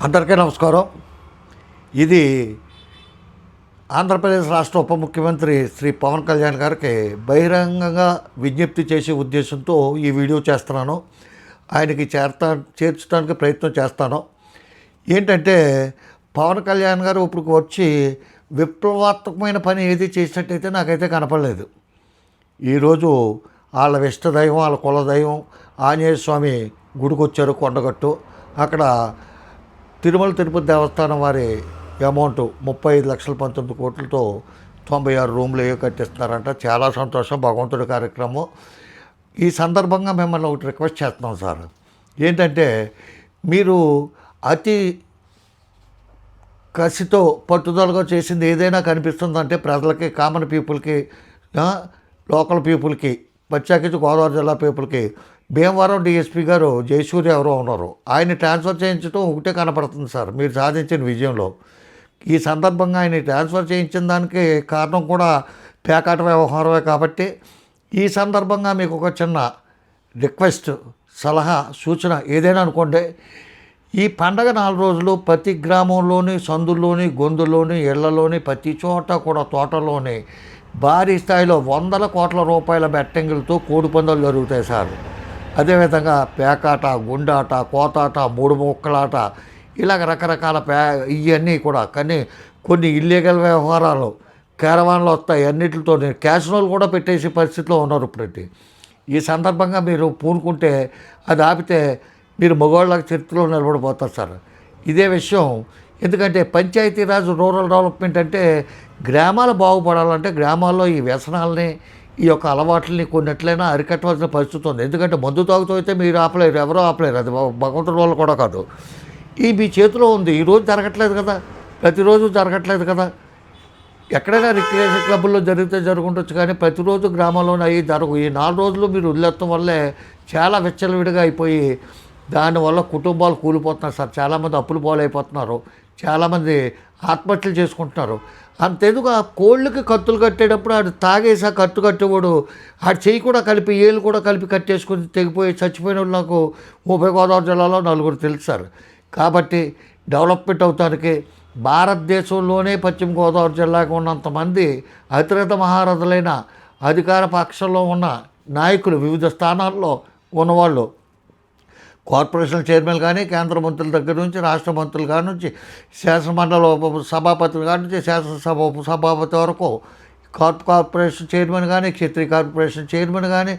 అందరికీ నమస్కారం. ఇది ఆంధ్రప్రదేశ్ రాష్ట్ర ఉప ముఖ్యమంత్రి శ్రీ పవన్ కళ్యాణ్ గారికి బహిరంగంగా విజ్ఞప్తి చేసే ఉద్దేశంతో ఈ వీడియో చేస్తున్నాను. ఆయనకి చేర్చడానికి ప్రయత్నం చేస్తాను. ఏంటంటే పవన్ కళ్యాణ్ గారు ఇప్పుడు వచ్చి విప్లవాత్మకమైన పని ఏది చేసినట్టయితే నాకైతే కనపడలేదు. ఈరోజు వాళ్ళ ఇష్టదైవం, వాళ్ళ కులదైవం ఆంజనేయ స్వామి గుడికి వచ్చారు, కొండగట్టు. అక్కడ తిరుమల తిరుపతి దేవస్థానం వారి అమౌంట్ 35,19 కోట్లతో 96 రూమ్లు కట్టిస్తున్నారంట. చాలా సంతోషం, భగవంతుడి కార్యక్రమం. ఈ సందర్భంగా మిమ్మల్ని ఒకటి రిక్వెస్ట్ చేస్తున్నాం సార్. ఏంటంటే మీరు అతి కసితో పట్టుదలగా చేసింది ఏదైనా కనిపిస్తుందంటే ప్రజలకి, కామన్ పీపుల్కి, లోకల్ పీపుల్కి, ప్రత్యేకించి గోదావరి జిల్లా పీపుల్కి భీమవరం డిఎస్పీ గారు జయసూర్య ఎవరో ఉన్నారు, ఆయన ట్రాన్స్ఫర్ చేయించడం ఒకటే కనపడుతుంది సార్ మీరు సాధించిన విజయంలో. ఈ సందర్భంగా ఆయన ట్రాన్స్ఫర్ చేయించిన దానికి కారణం కూడా పేకాట వ్యవహారమే. కాబట్టి ఈ సందర్భంగా మీకు ఒక చిన్న రిక్వెస్ట్, సలహా, సూచన ఏదైనా అనుకోండి. ఈ పండగ 4 రోజులు ప్రతి గ్రామంలోని, సందుల్లోని, గొంతుల్లోని, ఇళ్లలోని, ప్రతి చోట కూడా తోటలోని భారీ స్థాయిలో 100 కోట్ల రూపాయల బెట్టింగులతో కోడిపందాలు జరుగుతాయి సార్. అదేవిధంగా పేకాట, గుండాట, కోతాట, మూడు ముక్కలాట, ఇలాగ రకరకాల ఇవన్నీ కూడా. కానీ కొన్ని ఇల్లీగల్ వ్యవహారాలు కేరవాన్లు వస్తాయి, అన్నిటితో క్యాసినోలు కూడా పెట్టేసే పరిస్థితిలో ఉన్నారు ఇప్పుడంటే. ఈ సందర్భంగా మీరు పూనుకుంటే అది ఆపితే మీరు మగవాళ్ళకి చరిత్రలో నిలబడిపోతారు సార్. ఇదే విషయం. ఎందుకంటే పంచాయతీరాజ్, రూరల్ డెవలప్మెంట్ అంటే గ్రామాలు బాగుపడాలంటే గ్రామాల్లో ఈ వ్యసనాలని, ఈ యొక్క అలవాట్లని కొన్నిట్లయినా అరికట్టవలసిన పరిస్థితి ఉంది. ఎందుకంటే మందు తాగుతూ అయితే మీరు ఆపలేరు, ఎవరో ఆపలేరు. అది భగవంతుడి వల్ల కూడా కాదు. ఈ మీ చేతిలో ఉంది. ఈరోజు జరగట్లేదు కదా, ప్రతిరోజు జరగట్లేదు కదా. ఎక్కడైనా రిక్రియేషన్ క్లబ్బుల్లో జరిగితే జరుగుండొచ్చు, కానీ ప్రతిరోజు గ్రామంలోనే అయ్యి జరగవు. ఈ 4 రోజులు మీరు వదిలేస్తాం వల్లే చాలా విచ్చలవిడిగా అయిపోయి దానివల్ల కుటుంబాలు కూలిపోతున్నారు సార్. చాలామంది అప్పులు పాలైపోతున్నారు, చాలామంది ఆత్మహత్యలు చేసుకుంటున్నారు. అంతెందుకు ఆ కోళ్ళకి కత్తులు కట్టేటప్పుడు ఆడు తాగేసి ఆ కట్టు కట్టేవాడు ఆడు చెయ్యి కూడా కలిపి, ఏళ్ళు కూడా కలిపి కట్టేసుకుని తెగిపోయి చచ్చిపోయిన వాళ్ళు నాకు ఉభయ గోదావరి జిల్లాలో 4 తెలుసు సార్. కాబట్టి డెవలప్మెంట్ అవుతానికి భారతదేశంలోనే పశ్చిమ గోదావరి జిల్లాకు ఉన్నంతమంది అతిరథ మహారథులైన అధికార పక్షంలో ఉన్న నాయకులు, వివిధ స్థానాల్లో ఉన్నవాళ్ళు, కార్పొరేషన్ చైర్మన్ కానీ, కేంద్ర మంత్రుల దగ్గర నుంచి, రాష్ట్ర మంత్రుల కాడి నుంచి, శాసనమండలి సభాపతుల కాడి నుంచి, శాసనసభ ఉపసభాపతి వరకు, కార్పొరేషన్ చైర్మన్ కానీ, క్షత్రియ కార్పొరేషన్ చైర్మన్ కానీ,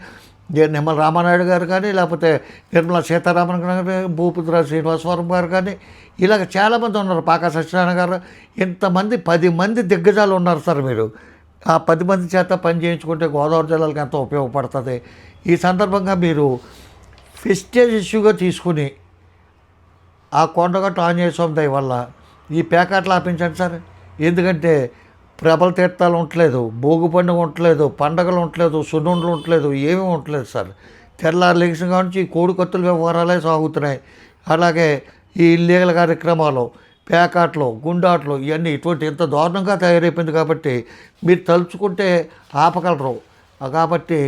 నిమ్మల రామానాయుడు గారు కానీ, లేకపోతే నిర్మలా సీతారామన్ కానీ, భూపతిరాజు శ్రీనివాసవరం గారు కానీ, ఇలాగ చాలామంది ఉన్నారు, పాకా సత్యనారాయణ గారు. ఇంతమంది 10 మంది దిగ్గజాలు ఉన్నారు సార్. మీరు ఆ 10 మంది చేత పని చేయించుకుంటే గోదావరి జిల్లాలకు ఎంతో ఉపయోగపడుతుంది. ఈ సందర్భంగా మీరు ఫెస్టేజ్ ఇష్యూగా తీసుకుని ఆ కొండగట్టు ఆంజనేయ స్వామి దయ వల్ల ఈ పేకాట్లు ఆపించండి సార్. ఎందుకంటే ప్రబల తీర్థాలు ఉండట్లేదు, భోగి పండుగ ఉండట్లేదు, పండగలు ఉండట్లేదు, సున్నుండలు ఉండట్లేదు, ఏమీ ఉండట్లేదు సార్. తెల్లారు లెగిసిన కానించి కోడి కత్తుల వ్యవహారాలే సాగుతున్నాయి. అలాగే ఈ ఇల్లీగల్ కార్యక్రమాలు, పేకాట్లు, గుండాట్లు, ఇవన్నీ ఇటువంటి ఇంత దారుణంగా తయారైపోయింది. కాబట్టి మీరు తలుచుకుంటే ఆపగలరు. కాబట్టి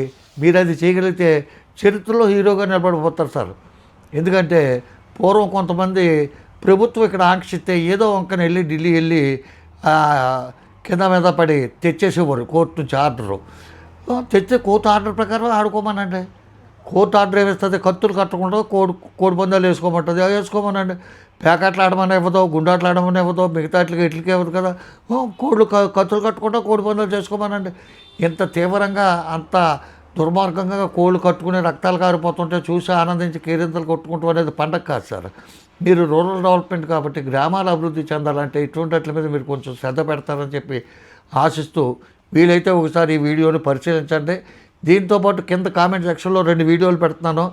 మీరు అది చేయగలిగితే చరిత్రలో హీరోగా నిలబడిపోతారు సార్. ఎందుకంటే పూర్వం కొంతమంది ప్రభుత్వం ఇక్కడ ఆంక్షిస్తే ఏదో వంకన వెళ్ళి ఢిల్లీ వెళ్ళి కింద మీద పడి తెచ్చేసేవారు కోర్టు నుంచి ఆర్డరు. తెచ్చే కోర్టు ఆర్డర్ ప్రకారం ఆడుకోమనండి. Court order ఏమిస్తుంది? కత్తులు కట్టకుండా కోడి పందాలు వేసుకోమంటుంది, వేసుకోమనండి. పేకాట్లు ఆడమని ఇవ్వదో, గుండాట్లు ఆడమని ఇవ్వదో, మిగతా ఇట్లకి ఇవ్వదు కదా. కోళ్ళు కత్తులు కట్టకుండా కోడి పందాలు చేసుకోమనండి. ఇంత తీవ్రంగా, అంత దుర్మార్గంగా కోళ్ళు కట్టుకుని రక్తాలు కారిపోతుంటే చూసి ఆనందించి కేరింతలు కొట్టుకుంటూ అనేది పండగ కాదు సార్. మీరు రూరల్ డెవలప్మెంట్ కాబట్టి గ్రామాల అభివృద్ధి చెందాలంటే ఇటువంటి వాటి మీద మీరు కొంచెం శ్రద్ధ పెడతారని చెప్పి ఆశిస్తూ, వీలైతే ఒకసారి ఈ వీడియోని పరిశీలించండి. దీంతోపాటు కింద కామెంట్ సెక్షన్లో 2 వీడియోలు పెడుతున్నాను.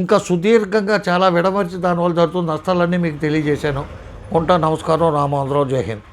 ఇంకా సుదీర్ఘంగా చాలా విడమర్చి దానివల్ల జరుగుతున్న నష్టాలన్నీ మీకు తెలియజేశాను. ఉంటాను. నమస్కారం. రామాంధ్రరావు. జై హింద్.